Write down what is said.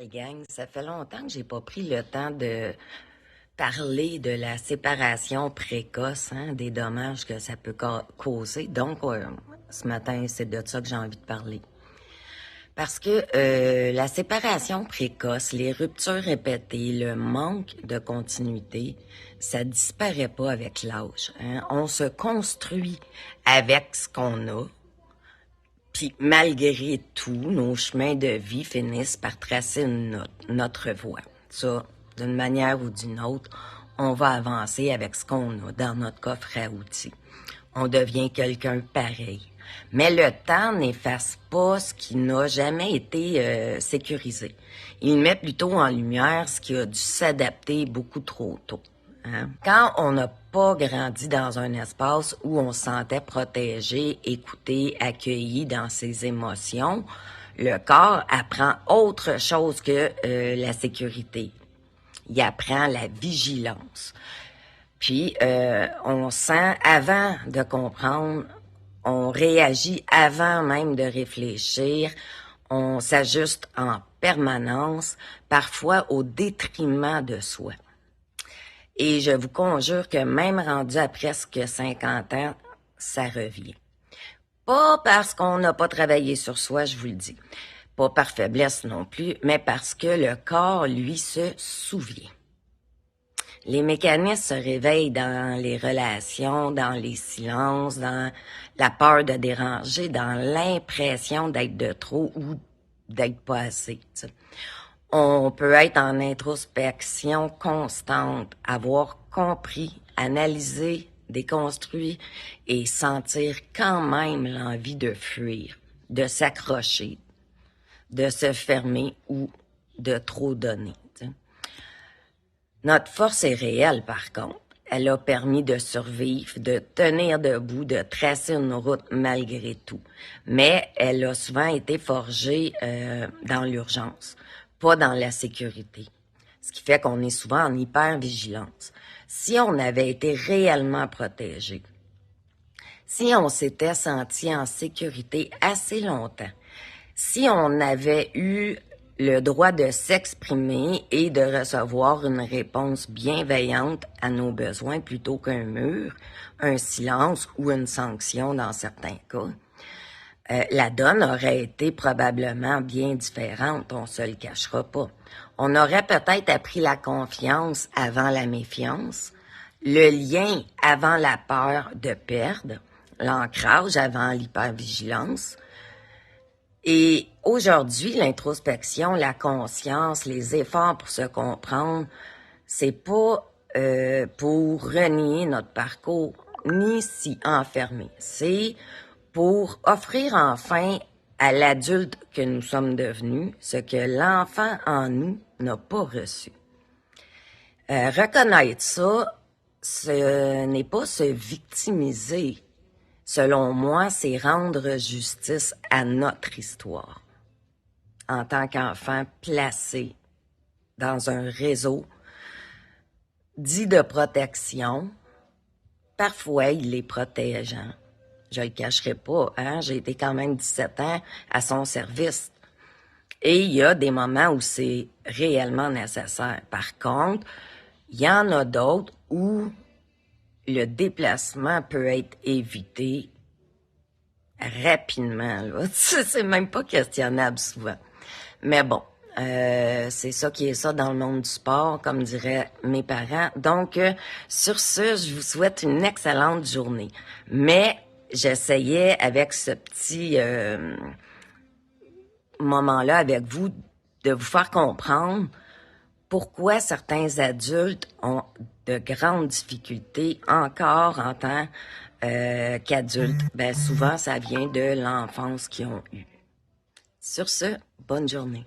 Gang, ça fait longtemps que j'ai pas pris le temps de parler de la séparation précoce, hein, des dommages que ça peut causer. Donc, ce matin, c'est de ça que j'ai envie de parler. Parce que la séparation précoce, les ruptures répétées, le manque de continuité, ça disparaît pas avec l'âge. Hein. On se construit avec ce qu'on a. Puis malgré tout, nos chemins de vie finissent par tracer notre voie. Ça, d'une manière ou d'une autre, on va avancer avec ce qu'on a dans notre coffre à outils. On devient quelqu'un pareil. Mais le temps n'efface pas ce qui n'a jamais été sécurisé. Il met plutôt en lumière ce qui a dû s'adapter beaucoup trop tôt. Hein? Quand on n'a pas grandi dans un espace où on se sentait protégé, écouté, accueilli dans ses émotions, le corps apprend autre chose que la sécurité. Il apprend la vigilance. Puis, on sent, avant de comprendre, on réagit avant même de réfléchir, on s'ajuste en permanence, parfois au détriment de soi. Et je vous conjure que même rendu à presque 50 ans, ça revient. Pas parce qu'on n'a pas travaillé sur soi, je vous le dis. Pas par faiblesse non plus, mais parce que le corps, lui, se souvient. Les mécanismes se réveillent dans les relations, dans les silences, dans la peur de déranger, dans l'impression d'être de trop ou d'être pas assez. T'sais. On peut être en introspection constante, avoir compris, analysé, déconstruit et sentir quand même l'envie de fuir, de s'accrocher, de se fermer ou de trop donner. T'sais. Notre force est réelle, par contre. Elle a permis de survivre, de tenir debout, de tracer une route malgré tout. Mais elle a souvent été forgée dans l'urgence, pas dans la sécurité. Ce qui fait qu'on est souvent en hyper-vigilance. Si on avait été réellement protégé, si on s'était senti en sécurité assez longtemps, si on avait eu le droit de s'exprimer et de recevoir une réponse bienveillante à nos besoins plutôt qu'un mur, un silence ou une sanction dans certains cas, la donne aurait été probablement bien différente, on se le cachera pas. On aurait peut-être appris la confiance avant la méfiance, le lien avant la peur de perdre, l'ancrage avant l'hypervigilance. Et aujourd'hui, l'introspection, la conscience, les efforts pour se comprendre, c'est pas pour renier notre parcours ni s'y enfermer. C'est pour offrir enfin à l'adulte que nous sommes devenus ce que l'enfant en nous n'a pas reçu. Reconnaître ça, ce n'est pas se victimiser. Selon moi, c'est rendre justice à notre histoire. En tant qu'enfant placé dans un réseau dit de protection, parfois il est protégeant. Je le cacherai pas, hein? J'ai été quand même 17 ans à son service. Et il y a des moments où c'est réellement nécessaire. Par contre, il y en a d'autres où le déplacement peut être évité rapidement. Là. C'est même pas questionnable souvent. Mais bon, c'est ça qui est ça dans le monde du sport, comme diraient mes parents. Donc, sur ce, je vous souhaite une excellente journée. Mais j'essayais avec ce petit moment-là avec vous de vous faire comprendre pourquoi certains adultes ont de grandes difficultés encore en tant qu'adultes. Ben souvent, ça vient de l'enfance qu'ils ont eue. Sur ce, bonne journée.